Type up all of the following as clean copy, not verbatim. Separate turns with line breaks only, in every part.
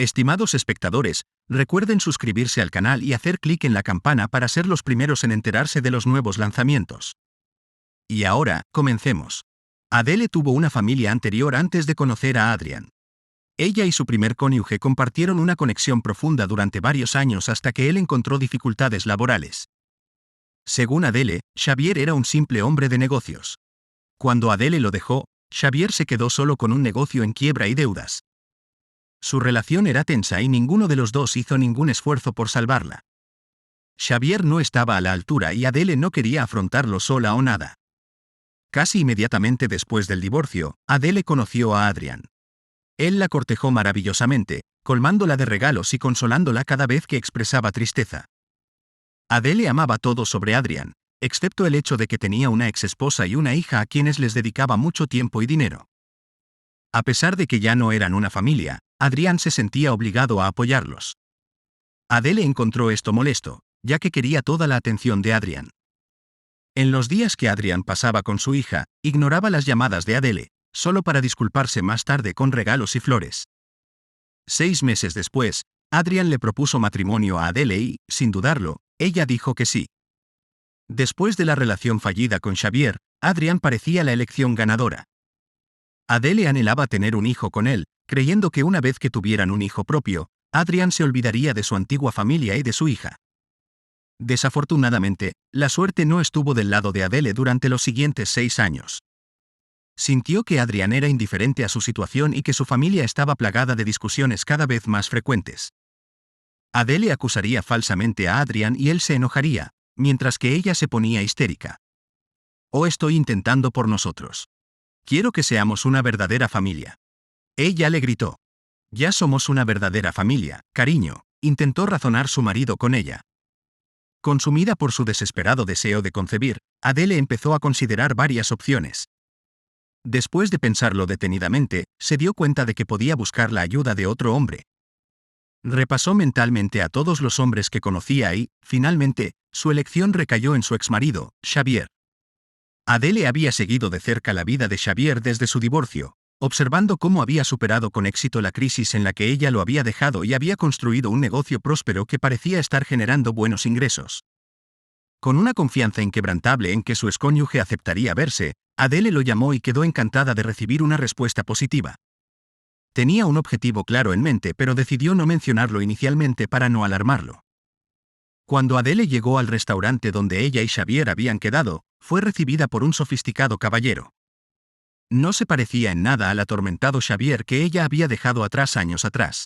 Estimados espectadores, recuerden suscribirse al canal y hacer clic en la campana para ser los primeros en enterarse de los nuevos lanzamientos. Y ahora, comencemos. Adele tuvo una familia anterior antes de conocer a Adrian. Ella y su primer cónyuge compartieron una conexión profunda durante varios años hasta que él encontró dificultades laborales. Según Adele, Xavier era un simple hombre de negocios. Cuando Adele lo dejó, Xavier se quedó solo con un negocio en quiebra y deudas. Su relación era tensa y ninguno de los dos hizo ningún esfuerzo por salvarla. Xavier no estaba a la altura y Adele no quería afrontarlo sola o nada. Casi inmediatamente después del divorcio, Adele conoció a Adrian. Él la cortejó maravillosamente, colmándola de regalos y consolándola cada vez que expresaba tristeza. Adele amaba todo sobre Adrian, excepto el hecho de que tenía una exesposa y una hija a quienes les dedicaba mucho tiempo y dinero. A pesar de que ya no eran una familia, Adrian se sentía obligado a apoyarlos. Adele encontró esto molesto, ya que quería toda la atención de Adrian. En los días que Adrian pasaba con su hija, ignoraba las llamadas de Adele, solo para disculparse más tarde con regalos y flores. 6 meses después, Adrian le propuso matrimonio a Adele y, sin dudarlo, ella dijo que sí. Después de la relación fallida con Xavier, Adrian parecía la elección ganadora. Adele anhelaba tener un hijo con él, creyendo que una vez que tuvieran un hijo propio, Adrian se olvidaría de su antigua familia y de su hija. Desafortunadamente, la suerte no estuvo del lado de Adele durante los siguientes 6 años. Sintió que Adrian era indiferente a su situación y que su familia estaba plagada de discusiones cada vez más frecuentes. Adele acusaría falsamente a Adrian y él se enojaría, mientras que ella se ponía histérica. «Oh, estoy intentando por nosotros. Quiero que seamos una verdadera familia». Ella le gritó. «Ya somos una verdadera familia, cariño», intentó razonar su marido con ella. Consumida por su desesperado deseo de concebir, Adele empezó a considerar varias opciones. Después de pensarlo detenidamente, se dio cuenta de que podía buscar la ayuda de otro hombre. Repasó mentalmente a todos los hombres que conocía y, finalmente, su elección recayó en su exmarido, Xavier. Adele había seguido de cerca la vida de Xavier desde su divorcio, observando cómo había superado con éxito la crisis en la que ella lo había dejado y había construido un negocio próspero que parecía estar generando buenos ingresos. Con una confianza inquebrantable en que su excónyuge aceptaría verse, Adele lo llamó y quedó encantada de recibir una respuesta positiva. Tenía un objetivo claro en mente, pero decidió no mencionarlo inicialmente para no alarmarlo. Cuando Adele llegó al restaurante donde ella y Xavier habían quedado, fue recibida por un sofisticado caballero. No se parecía en nada al atormentado Xavier que ella había dejado atrás años atrás.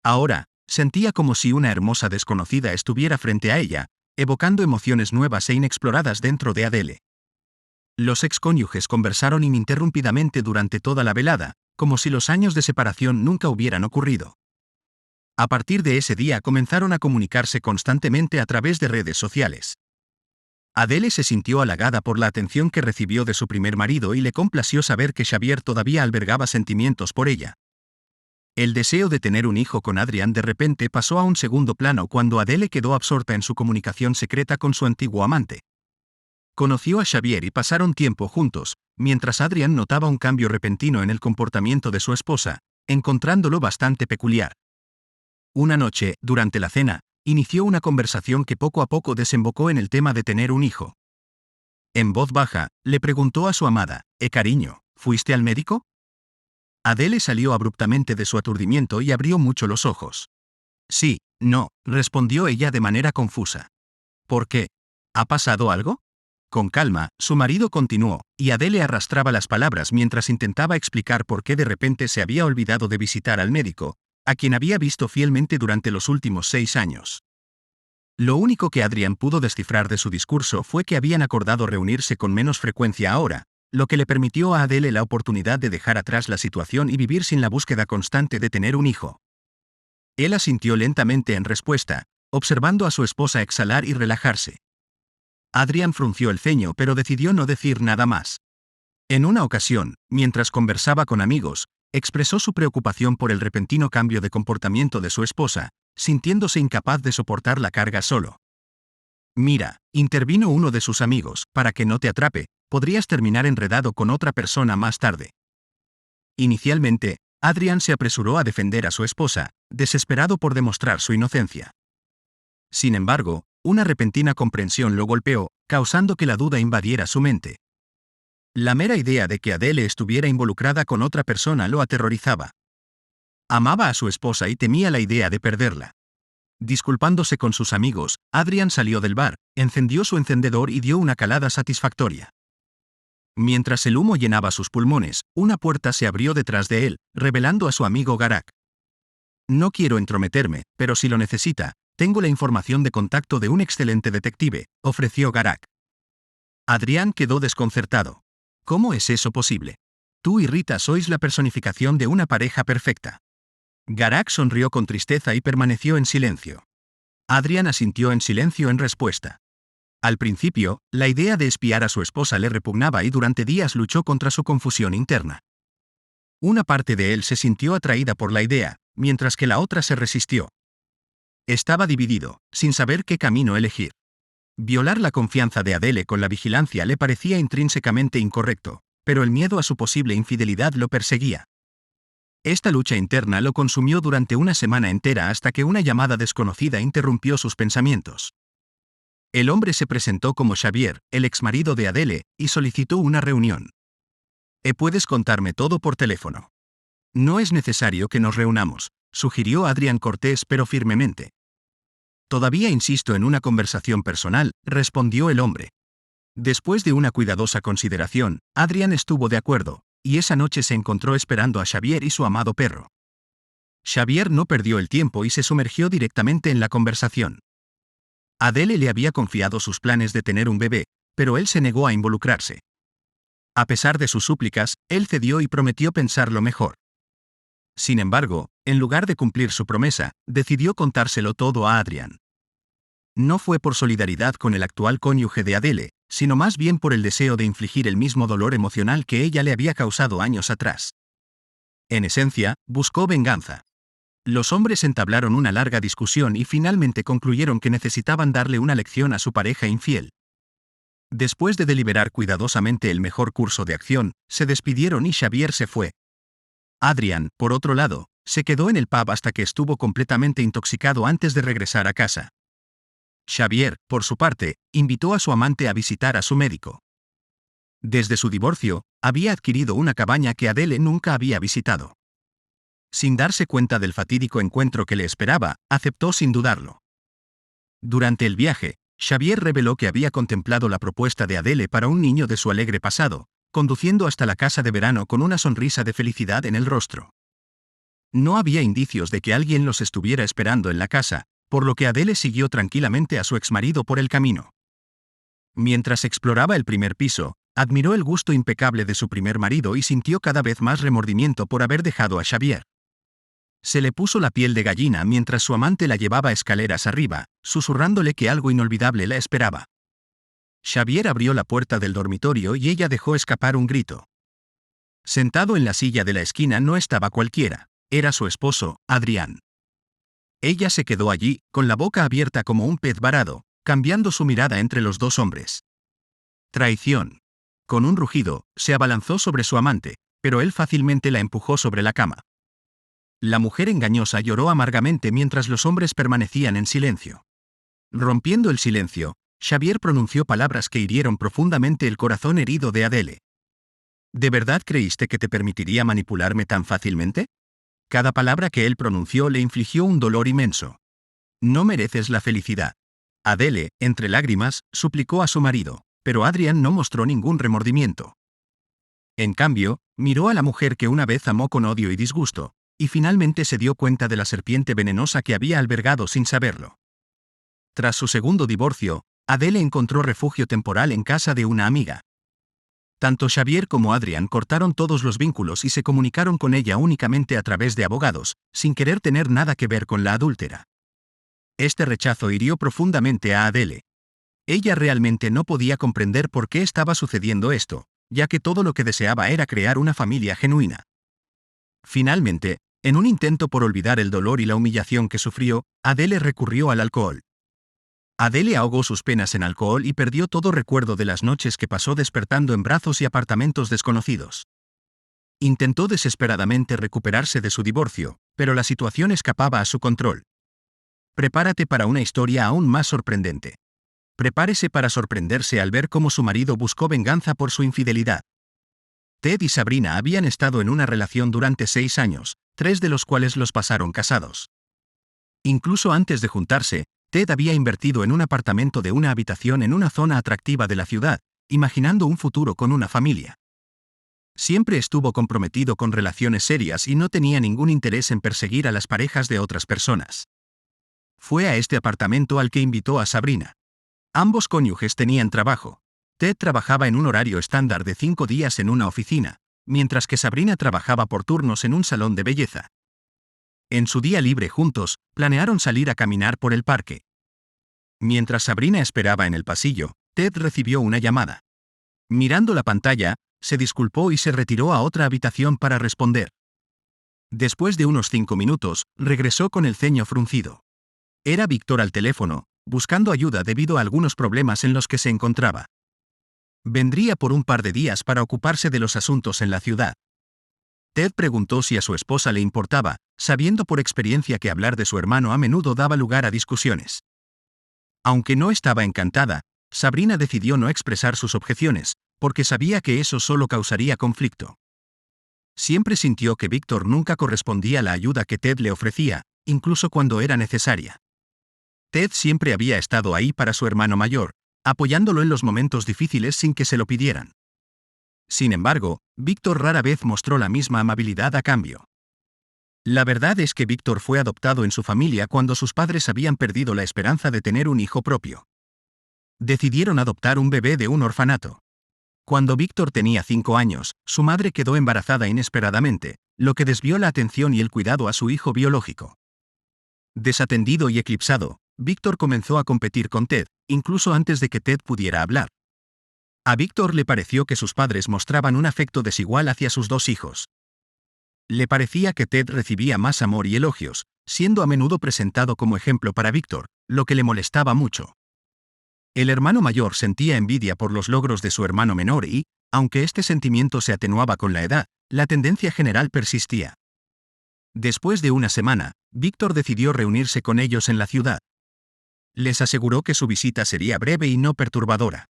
Ahora, sentía como si una hermosa desconocida estuviera frente a ella, evocando emociones nuevas e inexploradas dentro de Adele. Los excónyuges conversaron ininterrumpidamente durante toda la velada, como si los años de separación nunca hubieran ocurrido. A partir de ese día comenzaron a comunicarse constantemente a través de redes sociales. Adele se sintió halagada por la atención que recibió de su primer marido y le complació saber que Xavier todavía albergaba sentimientos por ella. El deseo de tener un hijo con Adrian de repente pasó a un segundo plano cuando Adele quedó absorta en su comunicación secreta con su antiguo amante. Conoció a Xavier y pasaron tiempo juntos, mientras Adrian notaba un cambio repentino en el comportamiento de su esposa, encontrándolo bastante peculiar. Una noche, durante la cena, inició una conversación que poco a poco desembocó en el tema de tener un hijo. En voz baja, le preguntó a su amada, cariño, ¿fuiste al médico? Adele salió abruptamente de su aturdimiento y abrió mucho los ojos. Sí, no, respondió ella de manera confusa. ¿Por qué? ¿Ha pasado algo? Con calma, su marido continuó, y Adele arrastraba las palabras mientras intentaba explicar por qué de repente se había olvidado de visitar al médico, a quien había visto fielmente durante los últimos 6 años. Lo único que Adrian pudo descifrar de su discurso fue que habían acordado reunirse con menos frecuencia ahora, lo que le permitió a Adele la oportunidad de dejar atrás la situación y vivir sin la búsqueda constante de tener un hijo. Él asintió lentamente en respuesta, observando a su esposa exhalar y relajarse. Adrian frunció el ceño pero decidió no decir nada más. En una ocasión, mientras conversaba con amigos, expresó su preocupación por el repentino cambio de comportamiento de su esposa, sintiéndose incapaz de soportar la carga solo. Mira, intervino uno de sus amigos, para que no te atrape, podrías terminar enredado con otra persona más tarde. Inicialmente, Adrian se apresuró a defender a su esposa, desesperado por demostrar su inocencia. Sin embargo, una repentina comprensión lo golpeó, causando que la duda invadiera su mente. La mera idea de que Adele estuviera involucrada con otra persona lo aterrorizaba. Amaba a su esposa y temía la idea de perderla. Disculpándose con sus amigos, Adrian salió del bar, encendió su encendedor y dio una calada satisfactoria. Mientras el humo llenaba sus pulmones, una puerta se abrió detrás de él, revelando a su amigo Garak. No quiero entrometerme, pero si lo necesita, tengo la información de contacto de un excelente detective, ofreció Garak. Adrian quedó desconcertado. ¿Cómo es eso posible? Tú y Rita sois la personificación de una pareja perfecta. Garak sonrió con tristeza y permaneció en silencio. Adrian asintió en silencio en respuesta. Al principio, la idea de espiar a su esposa le repugnaba y durante días luchó contra su confusión interna. Una parte de él se sintió atraída por la idea, mientras que la otra se resistió. Estaba dividido, sin saber qué camino elegir. Violar la confianza de Adele con la vigilancia le parecía intrínsecamente incorrecto, pero el miedo a su posible infidelidad lo perseguía. Esta lucha interna lo consumió durante una semana entera hasta que una llamada desconocida interrumpió sus pensamientos. El hombre se presentó como Xavier, el exmarido de Adele, y solicitó una reunión. Puedes contarme todo por teléfono. No es necesario que nos reunamos, sugirió Adrian cortés pero firmemente. Todavía insisto en una conversación personal, respondió el hombre. Después de una cuidadosa consideración, Adrian estuvo de acuerdo, y esa noche se encontró esperando a Xavier y su amado perro. Xavier no perdió el tiempo y se sumergió directamente en la conversación. Adele le había confiado sus planes de tener un bebé, pero él se negó a involucrarse. A pesar de sus súplicas, él cedió y prometió pensarlo mejor. Sin embargo, en lugar de cumplir su promesa, decidió contárselo todo a Adrian. No fue por solidaridad con el actual cónyuge de Adele, sino más bien por el deseo de infligir el mismo dolor emocional que ella le había causado años atrás. En esencia, buscó venganza. Los hombres entablaron una larga discusión y finalmente concluyeron que necesitaban darle una lección a su pareja infiel. Después de deliberar cuidadosamente el mejor curso de acción, se despidieron y Xavier se fue. Adrian, por otro lado, se quedó en el pub hasta que estuvo completamente intoxicado antes de regresar a casa. Xavier, por su parte, invitó a su amante a visitar a su médico. Desde su divorcio, había adquirido una cabaña que Adele nunca había visitado. Sin darse cuenta del fatídico encuentro que le esperaba, aceptó sin dudarlo. Durante el viaje, Xavier reveló que había contemplado la propuesta de Adele para un niño de su alegre pasado, conduciendo hasta la casa de verano con una sonrisa de felicidad en el rostro. No había indicios de que alguien los estuviera esperando en la casa, por lo que Adele siguió tranquilamente a su exmarido por el camino. Mientras exploraba el primer piso, admiró el gusto impecable de su primer marido y sintió cada vez más remordimiento por haber dejado a Xavier. Se le puso la piel de gallina mientras su amante la llevaba escaleras arriba, susurrándole que algo inolvidable la esperaba. Xavier abrió la puerta del dormitorio y ella dejó escapar un grito. Sentado en la silla de la esquina no estaba cualquiera, era su esposo, Adrian. Ella se quedó allí, con la boca abierta como un pez varado, cambiando su mirada entre los dos hombres. Traición. Con un rugido, se abalanzó sobre su amante, pero él fácilmente la empujó sobre la cama. La mujer engañosa lloró amargamente mientras los hombres permanecían en silencio. Rompiendo el silencio, Xavier pronunció palabras que hirieron profundamente el corazón herido de Adele. ¿De verdad creíste que te permitiría manipularme tan fácilmente? Cada palabra que él pronunció le infligió un dolor inmenso. No mereces la felicidad. Adele, entre lágrimas, suplicó a su marido, pero Adrian no mostró ningún remordimiento. En cambio, miró a la mujer que una vez amó con odio y disgusto, y finalmente se dio cuenta de la serpiente venenosa que había albergado sin saberlo. Tras su segundo divorcio, Adele encontró refugio temporal en casa de una amiga. Tanto Xavier como Adrian cortaron todos los vínculos y se comunicaron con ella únicamente a través de abogados, sin querer tener nada que ver con la adúltera. Este rechazo hirió profundamente a Adele. Ella realmente no podía comprender por qué estaba sucediendo esto, ya que todo lo que deseaba era crear una familia genuina. Finalmente, en un intento por olvidar el dolor y la humillación que sufrió, Adele recurrió al alcohol. Adele ahogó sus penas en alcohol y perdió todo recuerdo de las noches que pasó despertando en brazos y apartamentos desconocidos. Intentó desesperadamente recuperarse de su divorcio, pero la situación escapaba a su control. Prepárate para una historia aún más sorprendente. Prepárese para sorprenderse al ver cómo su marido buscó venganza por su infidelidad. Ted y Sabrina habían estado en una relación durante 6 años, 3 de los cuales los pasaron casados. Incluso antes de juntarse, Ted había invertido en un apartamento de una habitación en una zona atractiva de la ciudad, imaginando un futuro con una familia. Siempre estuvo comprometido con relaciones serias y no tenía ningún interés en perseguir a las parejas de otras personas. Fue a este apartamento al que invitó a Sabrina. Ambos cónyuges tenían trabajo. Ted trabajaba en un horario estándar de 5 días en una oficina, mientras que Sabrina trabajaba por turnos en un salón de belleza. En su día libre juntos, planearon salir a caminar por el parque. Mientras Sabrina esperaba en el pasillo, Ted recibió una llamada. Mirando la pantalla, se disculpó y se retiró a otra habitación para responder. Después de unos 5 minutos, regresó con el ceño fruncido. Era Víctor al teléfono, buscando ayuda debido a algunos problemas en los que se encontraba. Vendría por un par de días para ocuparse de los asuntos en la ciudad. Ted preguntó si a su esposa le importaba, sabiendo por experiencia que hablar de su hermano a menudo daba lugar a discusiones. Aunque no estaba encantada, Sabrina decidió no expresar sus objeciones, porque sabía que eso solo causaría conflicto. Siempre sintió que Víctor nunca correspondía a la ayuda que Ted le ofrecía, incluso cuando era necesaria. Ted siempre había estado ahí para su hermano mayor, apoyándolo en los momentos difíciles sin que se lo pidieran. Sin embargo, Víctor rara vez mostró la misma amabilidad a cambio. La verdad es que Víctor fue adoptado en su familia cuando sus padres habían perdido la esperanza de tener un hijo propio. Decidieron adoptar un bebé de un orfanato. Cuando Víctor tenía 5 años, su madre quedó embarazada inesperadamente, lo que desvió la atención y el cuidado a su hijo biológico. Desatendido y eclipsado, Víctor comenzó a competir con Ted, incluso antes de que Ted pudiera hablar. A Víctor le pareció que sus padres mostraban un afecto desigual hacia sus 2 hijos. Le parecía que Ted recibía más amor y elogios, siendo a menudo presentado como ejemplo para Víctor, lo que le molestaba mucho. El hermano mayor sentía envidia por los logros de su hermano menor y, aunque este sentimiento se atenuaba con la edad, la tendencia general persistía. Después de una semana, Víctor decidió reunirse con ellos en la ciudad. Les aseguró que su visita sería breve y no perturbadora.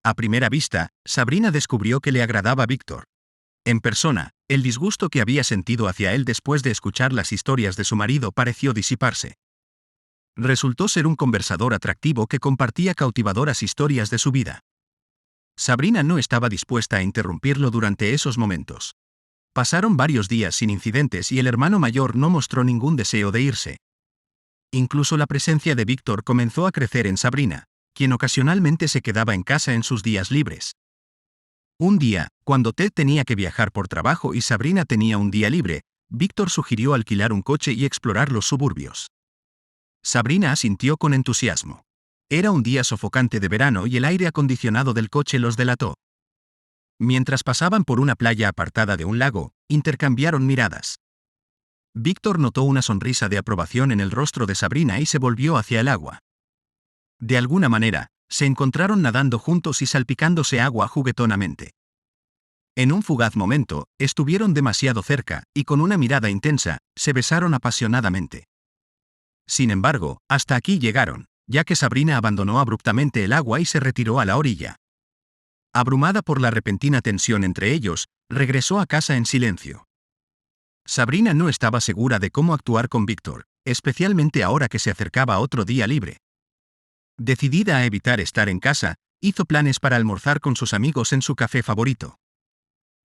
A primera vista, Sabrina descubrió que le agradaba a Víctor. En persona, el disgusto que había sentido hacia él después de escuchar las historias de su marido pareció disiparse. Resultó ser un conversador atractivo que compartía cautivadoras historias de su vida. Sabrina no estaba dispuesta a interrumpirlo durante esos momentos. Pasaron varios días sin incidentes y el hermano mayor no mostró ningún deseo de irse. Incluso la presencia de Víctor comenzó a crecer en Sabrina, quien ocasionalmente se quedaba en casa en sus días libres. Un día, cuando Ted tenía que viajar por trabajo y Sabrina tenía un día libre, Víctor sugirió alquilar un coche y explorar los suburbios. Sabrina asintió con entusiasmo. Era un día sofocante de verano y el aire acondicionado del coche los delató. Mientras pasaban por una playa apartada de un lago, intercambiaron miradas. Víctor notó una sonrisa de aprobación en el rostro de Sabrina y se volvió hacia el agua. De alguna manera, se encontraron nadando juntos y salpicándose agua juguetonamente. En un fugaz momento, estuvieron demasiado cerca, y con una mirada intensa, se besaron apasionadamente. Sin embargo, hasta aquí llegaron, ya que Sabrina abandonó abruptamente el agua y se retiró a la orilla. Abrumada por la repentina tensión entre ellos, regresó a casa en silencio. Sabrina no estaba segura de cómo actuar con Víctor, especialmente ahora que se acercaba otro día libre. Decidida a evitar estar en casa, hizo planes para almorzar con sus amigos en su café favorito.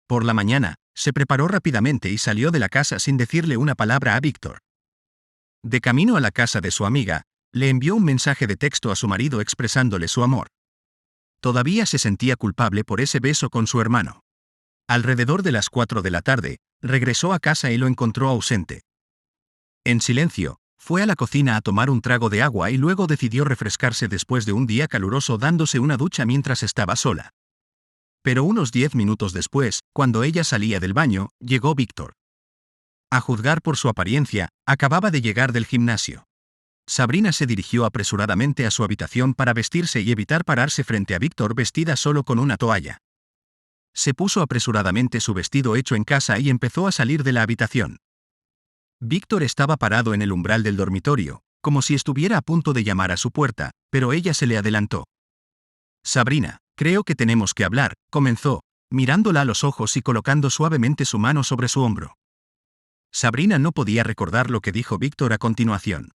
Por la mañana, se preparó rápidamente y salió de la casa sin decirle una palabra a Víctor. De camino a la casa de su amiga, le envió un mensaje de texto a su marido expresándole su amor. Todavía se sentía culpable por ese beso con su hermano. Alrededor de las 4 de la tarde, regresó a casa y lo encontró ausente. En silencio, fue a la cocina a tomar un trago de agua y luego decidió refrescarse después de un día caluroso dándose una ducha mientras estaba sola. Pero unos 10 minutos después, cuando ella salía del baño, llegó Víctor. A juzgar por su apariencia, acababa de llegar del gimnasio. Sabrina se dirigió apresuradamente a su habitación para vestirse y evitar pararse frente a Víctor vestida solo con una toalla. Se puso apresuradamente su vestido hecho en casa y empezó a salir de la habitación. Víctor estaba parado en el umbral del dormitorio, como si estuviera a punto de llamar a su puerta, pero ella se le adelantó. Sabrina, creo que tenemos que hablar, comenzó, mirándola a los ojos y colocando suavemente su mano sobre su hombro. Sabrina no podía recordar lo que dijo Víctor a continuación.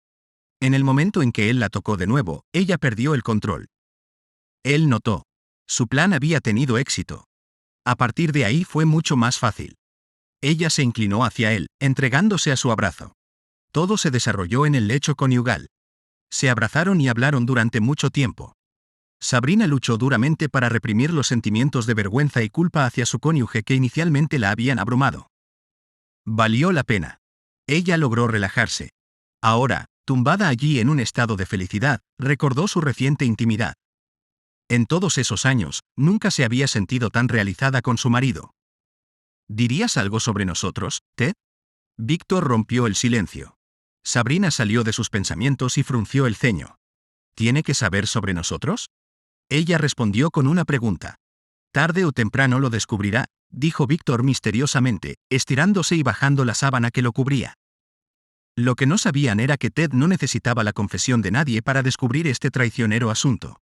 En el momento en que él la tocó de nuevo, ella perdió el control. Él notó. Su plan había tenido éxito. A partir de ahí fue mucho más fácil. Ella se inclinó hacia él, entregándose a su abrazo. Todo se desarrolló en el lecho conyugal. Se abrazaron y hablaron durante mucho tiempo. Sabrina luchó duramente para reprimir los sentimientos de vergüenza y culpa hacia su cónyuge que inicialmente la habían abrumado. Valió la pena. Ella logró relajarse. Ahora, tumbada allí en un estado de felicidad, recordó su reciente intimidad. En todos esos años, nunca se había sentido tan realizada con su marido. ¿Dirías algo sobre nosotros, Ted? Víctor rompió el silencio. Sabrina salió de sus pensamientos y frunció el ceño. ¿Tiene que saber sobre nosotros? Ella respondió con una pregunta. Tarde o temprano lo descubrirá, dijo Víctor misteriosamente, estirándose y bajando la sábana que lo cubría. Lo que no sabían era que Ted no necesitaba la confesión de nadie para descubrir este traicionero asunto.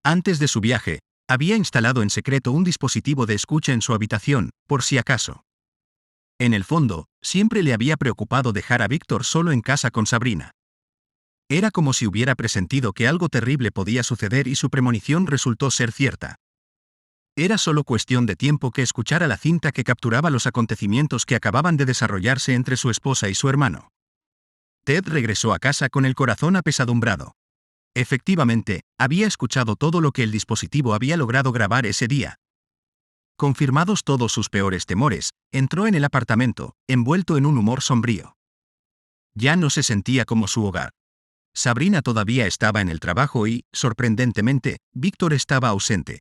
Antes de su viaje, había instalado en secreto un dispositivo de escucha en su habitación, por si acaso. En el fondo, siempre le había preocupado dejar a Víctor solo en casa con Sabrina. Era como si hubiera presentido que algo terrible podía suceder y su premonición resultó ser cierta. Era solo cuestión de tiempo que escuchara la cinta que capturaba los acontecimientos que acababan de desarrollarse entre su esposa y su hermano. Ted regresó a casa con el corazón apesadumbrado. Efectivamente, había escuchado todo lo que el dispositivo había logrado grabar ese día. Confirmados todos sus peores temores, entró en el apartamento, envuelto en un humor sombrío. Ya no se sentía como su hogar. Sabrina todavía estaba en el trabajo y, sorprendentemente, Víctor estaba ausente.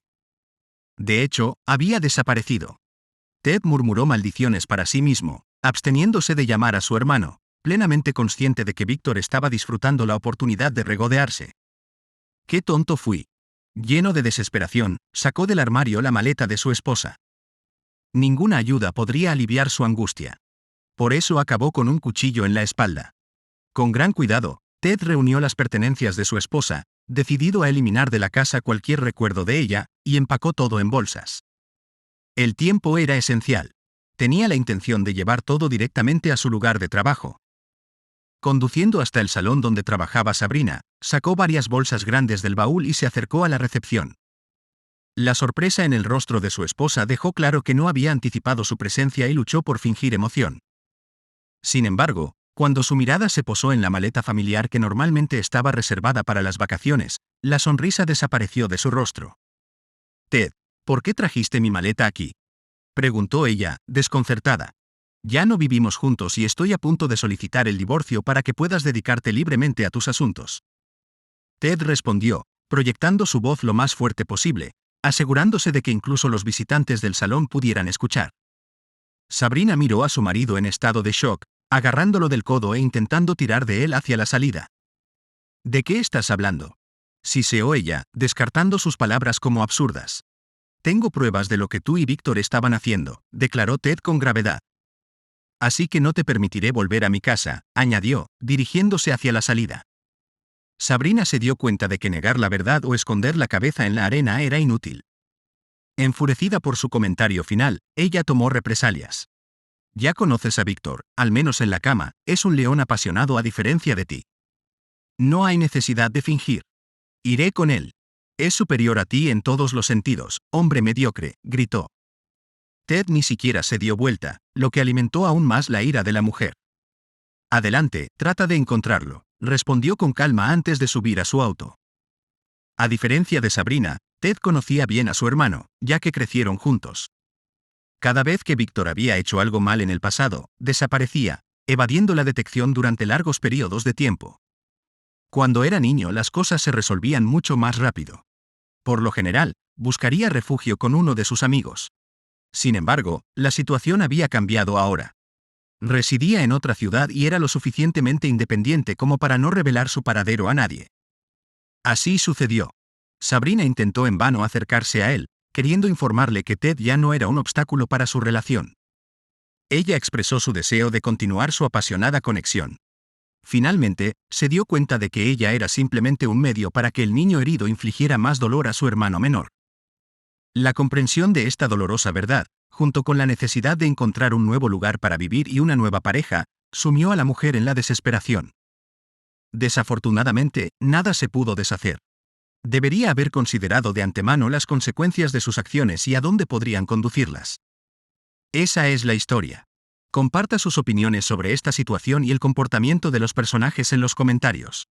De hecho, había desaparecido. Ted murmuró maldiciones para sí mismo, absteniéndose de llamar a su hermano, plenamente consciente de que Víctor estaba disfrutando la oportunidad de regodearse. ¡Qué tonto fui! Lleno de desesperación, sacó del armario la maleta de su esposa. Ninguna ayuda podría aliviar su angustia. Por eso acabó con un cuchillo en la espalda. Con gran cuidado, Ted reunió las pertenencias de su esposa, decidido a eliminar de la casa cualquier recuerdo de ella, y empacó todo en bolsas. El tiempo era esencial. Tenía la intención de llevar todo directamente a su lugar de trabajo. Conduciendo hasta el salón donde trabajaba Sabrina, sacó varias bolsas grandes del baúl y se acercó a la recepción. La sorpresa en el rostro de su esposa dejó claro que no había anticipado su presencia y luchó por fingir emoción. Sin embargo, cuando su mirada se posó en la maleta familiar que normalmente estaba reservada para las vacaciones, la sonrisa desapareció de su rostro. «Ted, ¿por qué trajiste mi maleta aquí?», preguntó ella, desconcertada. «Ya no vivimos juntos y estoy a punto de solicitar el divorcio para que puedas dedicarte libremente a tus asuntos». Ted respondió, proyectando su voz lo más fuerte posible, asegurándose de que incluso los visitantes del salón pudieran escuchar. Sabrina miró a su marido en estado de shock, agarrándolo del codo e intentando tirar de él hacia la salida. «¿De qué estás hablando?», siseó ella, descartando sus palabras como absurdas. «Tengo pruebas de lo que tú y Víctor estaban haciendo», declaró Ted con gravedad. «Así que no te permitiré volver a mi casa», añadió, dirigiéndose hacia la salida. Sabrina se dio cuenta de que negar la verdad o esconder la cabeza en la arena era inútil. Enfurecida por su comentario final, ella tomó represalias. «Ya conoces a Víctor, al menos en la cama, es un león apasionado a diferencia de ti. No hay necesidad de fingir. Iré con él. Es superior a ti en todos los sentidos, hombre mediocre», gritó. Ted ni siquiera se dio vuelta, lo que alimentó aún más la ira de la mujer. «Adelante, trata de encontrarlo», respondió con calma antes de subir a su auto. A diferencia de Sabrina, Ted conocía bien a su hermano, ya que crecieron juntos. Cada vez que Víctor había hecho algo mal en el pasado, desaparecía, evadiendo la detección durante largos periodos de tiempo. Cuando era niño las cosas se resolvían mucho más rápido. Por lo general, buscaría refugio con uno de sus amigos. Sin embargo, la situación había cambiado ahora. Residía en otra ciudad y era lo suficientemente independiente como para no revelar su paradero a nadie. Así sucedió. Sabrina intentó en vano acercarse a él, queriendo informarle que Ted ya no era un obstáculo para su relación. Ella expresó su deseo de continuar su apasionada conexión. Finalmente, se dio cuenta de que ella era simplemente un medio para que el niño herido infligiera más dolor a su hermano menor. La comprensión de esta dolorosa verdad, junto con la necesidad de encontrar un nuevo lugar para vivir y una nueva pareja, sumió a la mujer en la desesperación. Desafortunadamente, nada se pudo deshacer. Debería haber considerado de antemano las consecuencias de sus acciones y a dónde podrían conducirlas. Esa es la historia. Comparta sus opiniones sobre esta situación y el comportamiento de los personajes en los comentarios.